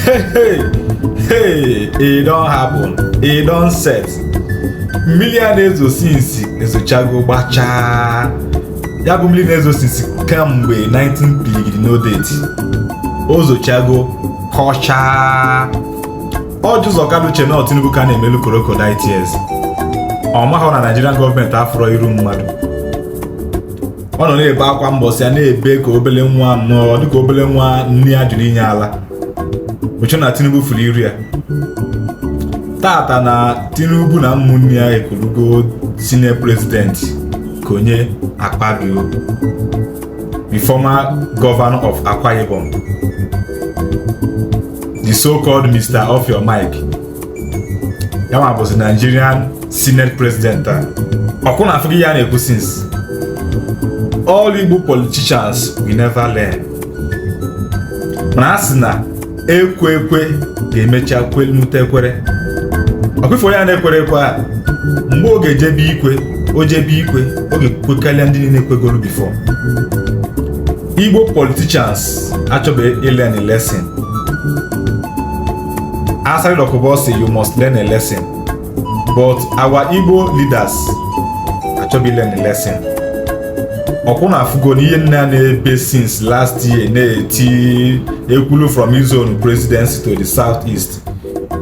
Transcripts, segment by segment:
Hey, it don't happen. It don't set. Millionaires since ezochago gbacha. Ya bụ millionaires since kemgbe 19 pig no date. Ozochago kocha. Orji Uzor Kalu Cheno Tinubu ka na-emelu crocodile tears. Ọ maghị na Nigerian gọọmenti afọrọ iru mmadụ. Ọ nọ na-ebe akwa mbọsị ya na-ebe ka obele nwa nọ dịka obele nwa nne ya jụrụ inye ala. Uche na Tinubu furu iru ya. Tata na Tinubu na ụmụnne ya ekulugo senior president Orji Akpabio, the former governor of Akwa Ibom, the so-called Mr. Off Your Mic. Yama was the Nigerian Senate president. Okuna Afri ya na-ekwu since. All Igbo politicians will never learn. Mana asị na ekwe ga-emecha kwenute ekwere. Ọkwifo ya na-ekwere ekwe a mgbe oge jebe ikwe oge kwekalịa ndị niile ekwegoro before. Igbo politicians achọbeghị learn a lesson. Aside Okubo say you must learn a lesson, but our Igbo leaders achọbeghị learn a lesson. Ọkwụna afụgo n'ihe nna na-ebe since last year na-eti ekwulu from his own presidency to the southeast,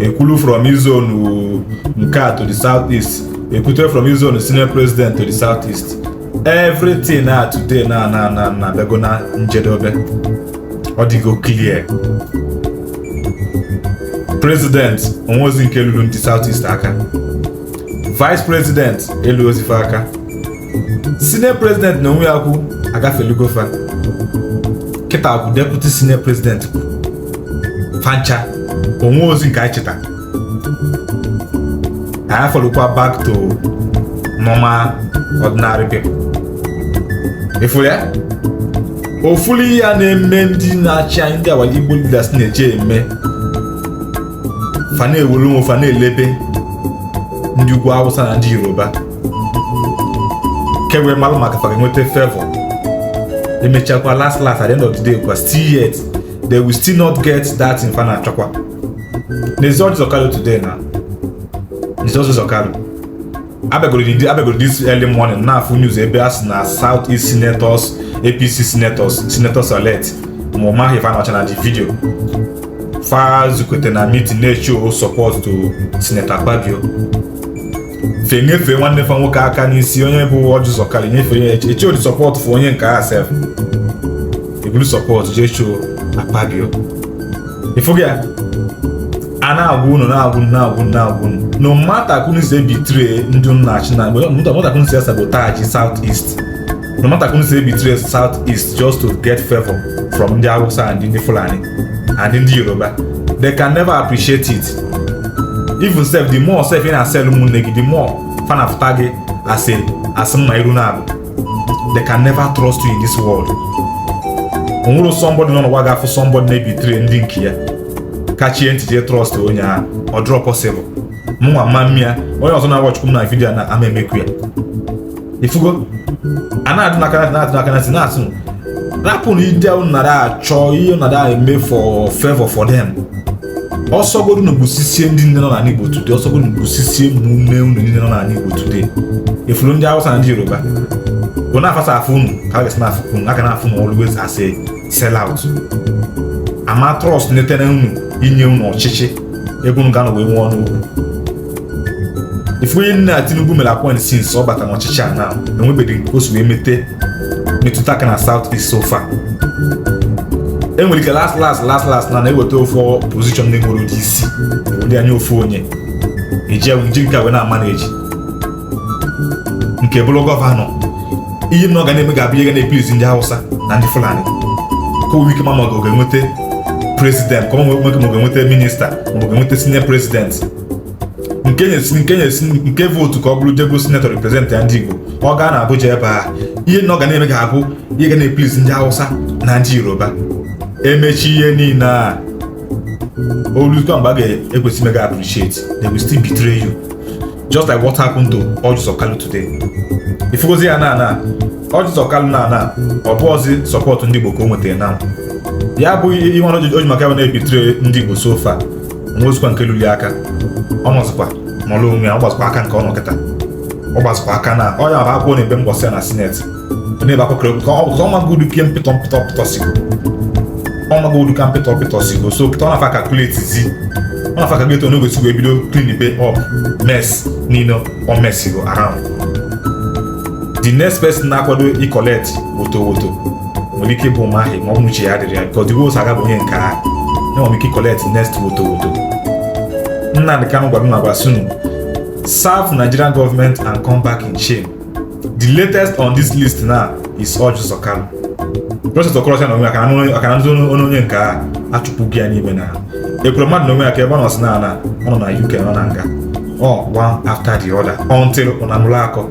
ekwulu from his own nke to the southeast, ekwute from his own senior president to the southeast. Everything na today na bego na njedobe. Ọ dịgo clear. President onwezi nke lulu ndị southeast aka. Vice president elu ozife aka. Senior president na onwe ya kwu agafelugo fa. Kita bụ deputy senior president fancha onwe ozi nke anyị cheta. I follow back to normal ordinary people. Ifu ya ofuli ya na-eme ndị na-achị anyị ndị awa Igbo leaders na-eche eme fa na-ewelu m fa na-elebe ndị ugwu Hausa na ndị Yoruba kewe malụ maka fa ga-enweta favor. Emechakwa last at the end of the day kwa still yet they will still not get that in fana achọkwa. N'ezi Orji Uzor Kalu today na Orji Uzor Kalu abegoro this early morning na afụ news ebe as na Southeast senators, APC senators elect ma maghị fa na ọcha na the video fa zukote na meeting na-show support to Senator Akpabio. Fe nyefe nwanne fa nwoke aka n'isi onye bụ Orji Uzor Kalu nyefe ya eche odi support for onye nke ha sef ebulu support je show Akpabio. Ifugi ya na-agwụ no matter kunu se betray ndị nnachi na matter kunu se sabotage southeast, no matter kunu se betray southeast just to get favor from ndị Hausa and ndị Fulani and ndị Yoruba, they can never appreciate it. Even self the more self in sell ụmụnne gị the more fan of tag as mma iru na abụ, they can never trust you in this world. Onwere somebody nọ n'ụwa ga-afụ somebody na-ebetray ndị nke ya kachie ntị je trust onye a ọ drop possible mụnwa mmamịa onye ọzọ na-awachukwu m na vidio na ama emekwu ya. Ifugo ana-adị n'aka na si na-asụ rapụ na ide ụnara achọ ihe ụnara eme for favor for them. Ọsọgodu na gbusisie ndị nne nọ na Igbo today, ọsọgodu na gbusisie ụmụnne unu niile nọ na Igbo today. Ifuru ndị Hausa na ndị Yoruba bụ na-afasa afụ unu ka a ga-esi na-afụ unu aka na-afụ na always as a sell out. Ama trust netere unu inye unu ọchịchị ebe unu ga-anọ wee nwụọ n'okwu. Ifu onye nna Tinubu mere appoint since ọ bata n'ọchịchị a na enwebeghị o si wee metụta aka na South East so far. Enwere ike last na-eweta ofu position na-enwere ụdị isi ụdị anya ofu onye eji nke wee na-amaneji nke bụrụ gọvanọ. Ihe m na ọ ga na-eme ga-abụ ihe ga na-epilizi ndị Hausa na ndị Fulani ka o wike mama ọ ga-enweta president, ka ọ ga-enweta minista, ma ọ ga-enweta senior president nke votu ka ọ bụrụ jego senator represent ya ndị Igbo. Ọ gaa na Abuja ebe a ihe na ọ ga na-eme ga-abụ ihe ga na-epilizi ndị Hausa na ndị Yoruba. Emechi ihe niile a oluka mgbe a ga-ekwesị mega appreciate, they will still betray you just like what happened to Orji Uzor Kalu today. Ifugozi ya na Orji Uzor Kalu na ọ bụ ozi support ndị Igbo ka o nwetara na ya bụ ihe ọnụ oji maka ebe na-ebitere ndị Igbo sofa nwezikwa nke luli aka ọ nọzikwa n'ọlụ onwe ya, ọ gbazikwa aka nke ọnụ kịta, ọ gbazikwa aka na ọ ya bụ akwụkwọ na ebe mgbọsị ya na sineti n'ebe akwụkwọ ka ọ magodu kie mpịtọ sigo, ọ magodu ka mpịtọ sigo, so kịta ọ na-afa calculate zi, ọ na-afa calculate ọ n'ogosi wee bido clean the up mess niile ọ messigo around. The next person na-akwado ịcollect woto nwere ike bụ mahi ma ọ bụ uche ya adịrị ya because the host aga bụ onye nke ha enwere ike collect next woto. Nnamdi Kanu gwara m agwa sunu serve Nigerian government and come back in shame. The latest on this list now is Orji Uzor Kalu. Process of corruption onwe aka na onye nke a achụpụghị ya n'ime na ekwuru mmadụ na onwe ya ka ebe ọ nọ si na ọ nọ na UK nọ na nga one after the other until ọ na-amụrụ akọ.